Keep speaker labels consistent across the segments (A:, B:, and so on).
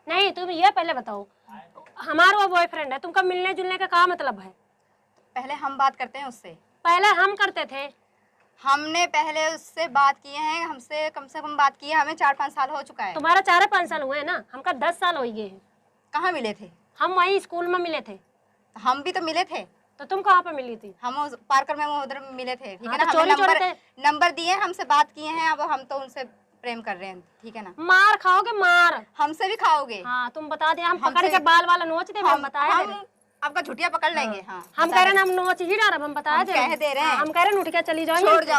A: नहीं तुम ये पहले बताओ, हमारा वो बॉयफ्रेंड है, तुमका मिलने जुलने का क्या मतलब है?
B: पहले हम बात करते हैं उससे।
A: पहले हम करते थे।
B: हमने पहले उससे बात किए हैं, हमसे कम से कम बात की है, हमें 4-5 साल हो चुका है।
A: तुम्हारा 4-5 साल हुए ना, हमका 10 साल हो गए हैं।
B: कहाँ मिले थे?
A: हम वही स्कूल में मिले थे।
B: हम भी तो मिले थे।
A: तो तुम कहाँ पे मिली थी?
B: हम उस पार्कर में वो उधर मिले थे, ठीक है
A: हाँ,
B: ना।
A: तो
B: हमें
A: चोरी
B: नंबर दिए, हमसे बात किए हैं, अब हम तो उनसे प्रेम कर रहे हैं, ठीक है ना।
A: मार खाओगे मार।
B: हमसे भी खाओगे।
A: हाँ तुम बता दिया, हम
B: हमसे
A: पकड़ के बाल वाला नोच दे, हम बताया
B: हम आपका झुटिया पकड़ लेंगे। हाँ,
A: हम कह रहे हैं हम नोच ही डाल, हम बता दे,
B: कह दे रहे हैं।
A: हम कह रहे हैं उठ के चली जाओ,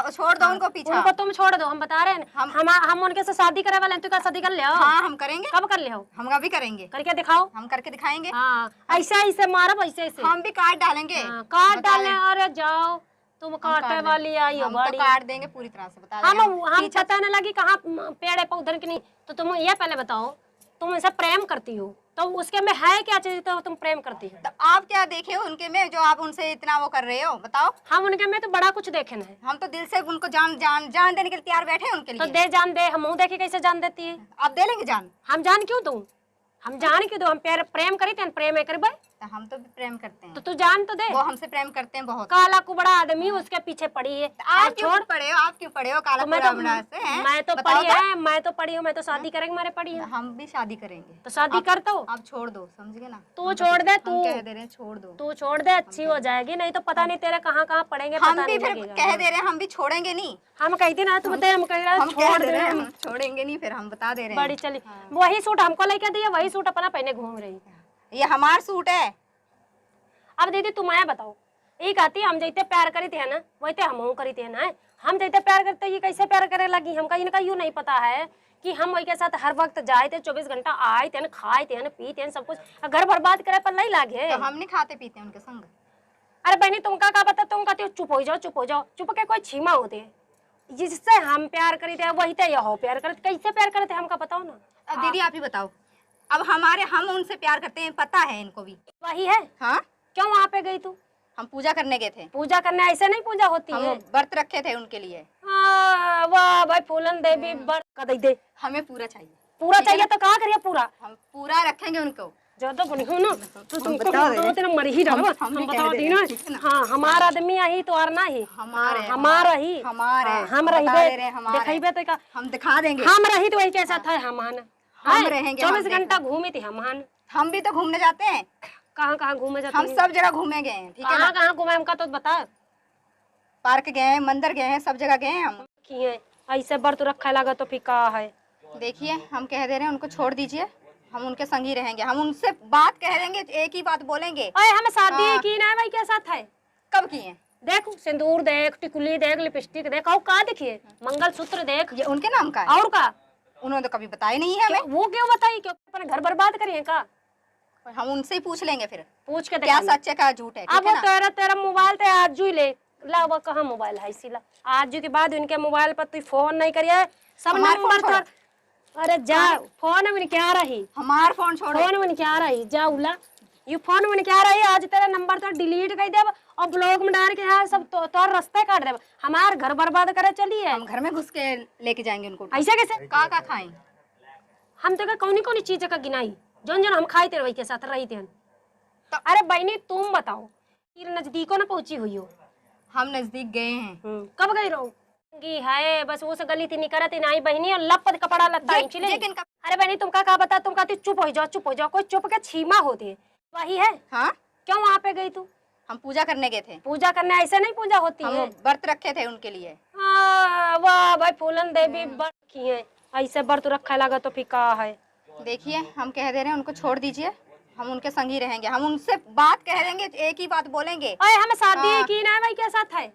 B: छोड़ दो उनको पीछा।
A: उनको तुम छोड़ दो, हम बता रहे हैं। हम उनके से शादी करे वाले हैं, तू क्या शादी कर ले?
B: हाँ हम करेंगे।
A: कब कर ले?
B: हम अभी करेंगे।
A: करके दिखाओ।
B: हम करके दिखाएंगे।
A: हाँ ऐसे ऐसे मारो, ऐसे ऐसे
B: हम भी काट डालेंगे।
A: काट डालने। अरे जाओ, तुम काटे वाली आई हो बड़ी।
B: काट देंगे पूरी तरह से, बता
A: हम पता न लगी कहाँ पेड़ है पौधन की नहीं। तो तुम ये पहले बताओ, तुम इनसे प्रेम करती हो तो उसके में है क्या चीज तो तुम प्रेम करती हो?
B: तो आप क्या देखे हो उनके में जो आप उनसे इतना वो कर रहे हो, बताओ।
A: हम उनके में तो बड़ा कुछ देखे है।
B: हम तो दिल से उनको जान जान जान देने के लिए तैयार बैठे हैं उनके लिए।
A: तो दे जान दे, हम देखे कैसे जान देती है?
B: आप दे लेंगे जान?
A: हम जान क्यों दूं? हम जान क्यों दूं? हम प्रेम करी थे, प्रेम है कर भाई।
B: तो हम तो भी प्रेम करते हैं।
A: तो तू जान तो दे।
B: वो हमसे प्रेम करते हैं बहुत।
A: काला कुबड़ा आदमी उसके पीछे पड़ी है।
B: आप क्यों पड़े हो? आप क्यों पड़े हो काला कुबड़ा से?
A: मैं तो पड़ी है, मैं तो पड़ी हूँ, मैं तो शादी करेंगे मारे पड़ी हूँ।
B: हम भी शादी करेंगे।
A: तो शादी कर दो।
B: आप छोड़ दो, समझ गए ना।
A: तू छोड़ दे, तू
B: कह दे रहे हैं छोड़ दो।
A: तू छोड़ दे, अच्छी हो जाएगी, नहीं तो पता नहीं तेरे कहाँ कहाँ पड़ेंगे।
B: हम भी फिर कह दे रहे हैं, हम भी छोड़ेंगे नहीं।
A: हम कहती ना, तू बता, हम कह रहे
B: हम छोड़ दे रहे हैं, हम छोड़ेंगे नहीं, फिर हम बता दे रहे हैं।
A: बड़ी चली वही सूट हमको लेके दिए, वही सूट अपना पहने घूम रही।
B: ये हमारा सूट है।
A: अब दीदी तुम आया बताओ, एक आती हम जैते प्यार करी थे ना, वैसे हम करी थे ना। हम जैते प्यार करते ये कैसे प्यार करे लगी? हमका इनका यूं नहीं पता है कि हम वही के साथ हर वक्त जाए थे, 24 घंटा आए थे, खाए थे, पीते हैं, सब कुछ घर बर्बाद करे पर नहीं लागे।
B: तो हम नहीं खाते पीते उनके संग।
A: अरे बहनी तुमका क्या पता, तुम कहते हो चुप हो जाओ, चुप हो जाओ। चुप के कोई छीमा होते है जिससे हम प्यार करी थे, वही थे यहो प्यार करे। कैसे प्यार करते हमका बताओ ना।
B: अब दीदी आप ही बताओ। अब हम उनसे प्यार करते हैं, पता है इनको भी।
A: वही है। हाँ क्यों वहाँ पे गई तू?
B: हम पूजा करने गए थे।
A: पूजा करने ऐसे नहीं पूजा होती है।
B: व्रत रखे थे उनके लिए।
A: वाह भाई फूलन देवी व्रत का दे।
B: हमें पूरा चाहिए।
A: पूरा चाहिए तो क्या करिए? पूरा
B: हम पूरा रखेंगे उनको।
A: ज्यादा बनी हो ना तो तुमको तेरा मर ही जाओ। हम बता दी ना। हाँ हमारा आदमी यही तो और ना ही हमारा ही हम रही दिखाइबे तो का
B: हम दिखा देंगे।
A: हम रही तो वही कैसा था हम
B: रहेंगे।
A: 24 घंटा घूमी थी
B: हम भी तो घूमने जाते हैं।
A: कहाँ कहाँ घूमे जाते?
B: हम सब जगह घूमे गए हैं, ठीक है ना।
A: कहाँ घूमे हमका तो बता।
B: पार्क गए हैं, मंदिर गए हैं, सब जगह गए हैं हम।
A: किए ऐसे व्रत रखा लगा तो फिर का है?
B: देखिए हम कह दे रहे हैं उनको छोड़ दीजिए, हम उनके संग ही रहेंगे। हम उनसे बात कह देंगे, एक ही बात बोलेंगे।
A: अरे हम शादी की ना भाई, क्या साथ है?
B: कब की है?
A: देख सिंदूर देख, टिकुली देख, लिपस्टिक देख, और का देखिए मंगलसूत्र देख।
B: ये उनके नाम का है?
A: और का?
B: उन्होंने तो कभी बताया नहीं है हमें।
A: वो क्यों बताई? क्यों अपने घर बर्बाद करिए का?
B: हम उनसे ही पूछ लेंगे, फिर
A: पूछ के
B: क्या सच है क्या झूठ है।
A: अब तेरा मोबाइल ते आज ही ले ला, वो कहाँ मोबाइल है इसीला आज के बाद उनके मोबाइल पर तू फोन नहीं करिए, सब नंबर तो। अरे जा फोन में क्या रही?
B: हमार फोन छोड़ो।
A: फोन में क्या रही? जा उला ये फोन में क्या रही? आज तेरा नंबर तो डिलीट कर दे और ब्लॉक में डाल के है सब तो रास्ते काट दे। हमार घर बर्बाद करे चली है।
B: हम घर में घुस के लेके जाएंगे उनको।
A: ऐसा कैसे?
B: का खाएं?
A: हम तो कौनी कौनी चीज का गिनाई जोन जोन हम खाए थे वही के साथ रही थे। तो अरे बहनी तुम बताओ, नजदीकों ना पहुंची हुई हो?
B: हम नजदीक गए हैं।
A: कब गई रहो? है बस वो से गली थी निकलत ही नहीं बहनी, और लपत कपड़ा लगता चले। अरे बहनी तुम का बता, तुम कहती चुप हो जाओ, चुप हो जाओ। कोई चुप के छीमा होती है वही है। हाँ क्यों वहाँ पे गई तू?
B: हम पूजा करने गए थे।
A: पूजा करने ऐसे नहीं पूजा होती है।
B: व्रत रखे थे उनके लिए।
A: वाह भाई फूलन देवी व्रत किए, ऐसे व्रत रखा लगा तो फिर का है?
B: देखिए हम कह दे रहे हैं उनको छोड़ दीजिए, हम उनके संग ही रहेंगे। हम उनसे बात कह देंगे, एक ही बात बोलेंगे।
A: अरे हम शादी की ना भाई, क्या साथ है?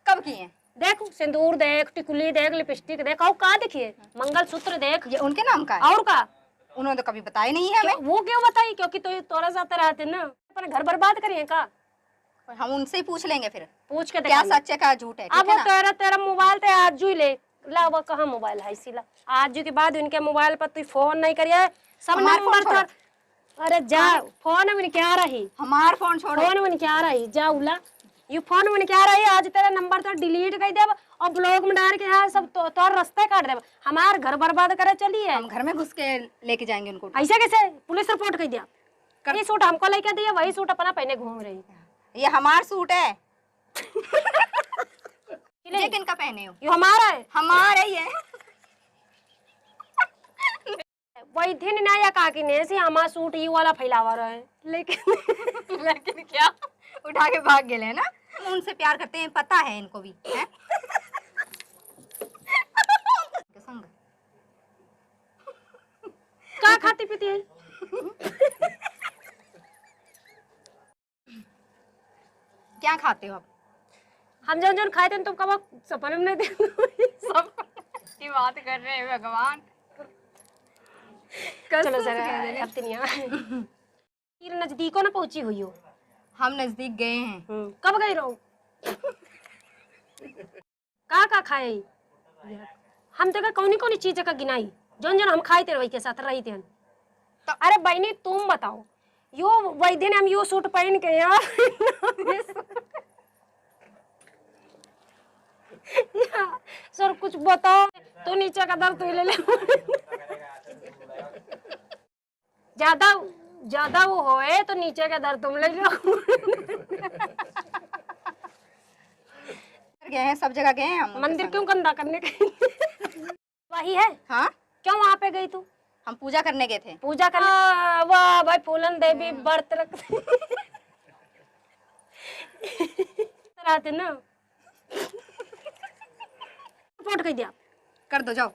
B: कब की है?
A: देख सिंदूर देख, टिकुली देख, लिपस्टिक देख, और का देखिए मंगलसूत्र देख।
B: ये उनके नाम का है?
A: और का?
B: उन्होंने तो कभी बताया नहीं है हमें।
A: वो क्यों बताई? क्योंकि तो तोरा साथ रहते ना, अपने घर बर्बाद करिए का?
B: हम उनसे ही पूछ लेंगे, फिर
A: पूछ के
B: क्या सच है क्या झूठ है।
A: अब तेरा मोबाइल ते आज ही ले ला, वो कहाँ मोबाइल है इसीला आज के बाद उनके मोबाइल पर तू फोन नहीं करिए, सब नंबर तो। अरे जा फोन में क्या रही?
B: हमार फोन छोड़ो।
A: फोन में क्या रही? जा उला ये फोन में क्या रही आज तेरा नंबर तो डिलीट कर देब और ब्लॉक में डाल के यहाँ सब तोर रास्ते काट देब, हमार घर बर्बाद करे चली है।
B: हम घर में घुस के लेके जाएंगे उनको।
A: ऐसे कैसे पुलिस रिपोर्ट कर दिया? ये सूट हमको लेके दिया, वही सूट अपना पहने घूम रही।
B: ये हमार सूट है। ये किनका पहने हो?
A: ये हमारा है।
B: हमारा ही है।
A: वही दिन ना या काकी ने से हमारा सूट ये वाला फैलावा रहा है, लेकिन
B: क्या उठा के भाग गए ना। हम उनसे प्यार करते हैं, पता है इनको भी है? संग
A: का खाती पीती है?
B: क्या खाते हो आप?
A: हम जौन खाए थे तुम कब सपने में नहीं देखो।
B: सब की बात कर रहे हैं भगवान।
A: चलो सर अब दुनिया फिर नजदीकों ना पहुंची हुई हो।
B: हम नजदीक गए हैं।
A: कब गई रहो? का खाए? हम तो कौनी कौनी चीज का गिनाई जौन जौन हम खाए थे वही के साथ रही थे। तो अरे बहनी तुम बताओ, यो वही दिन हम यो सूट पहन के यार सर कुछ बताओ तो नीचे का दर्द तो ले ले। ज्यादा ज्यादा वो होए तो नीचे का दर्द तुम ले लो।
B: गए हैं, सब जगह गए हैं हम।
A: मंदिर क्यों गंदा करने के? वही है।
B: हाँ
A: क्यों वहाँ पे गई तू?
B: हम पूजा करने गए थे।
A: पूजा करने? वाह भाई फूलन देवी व्रत रखते आते ना। रिपोर्ट कर दिया।
B: कर दो जाओ।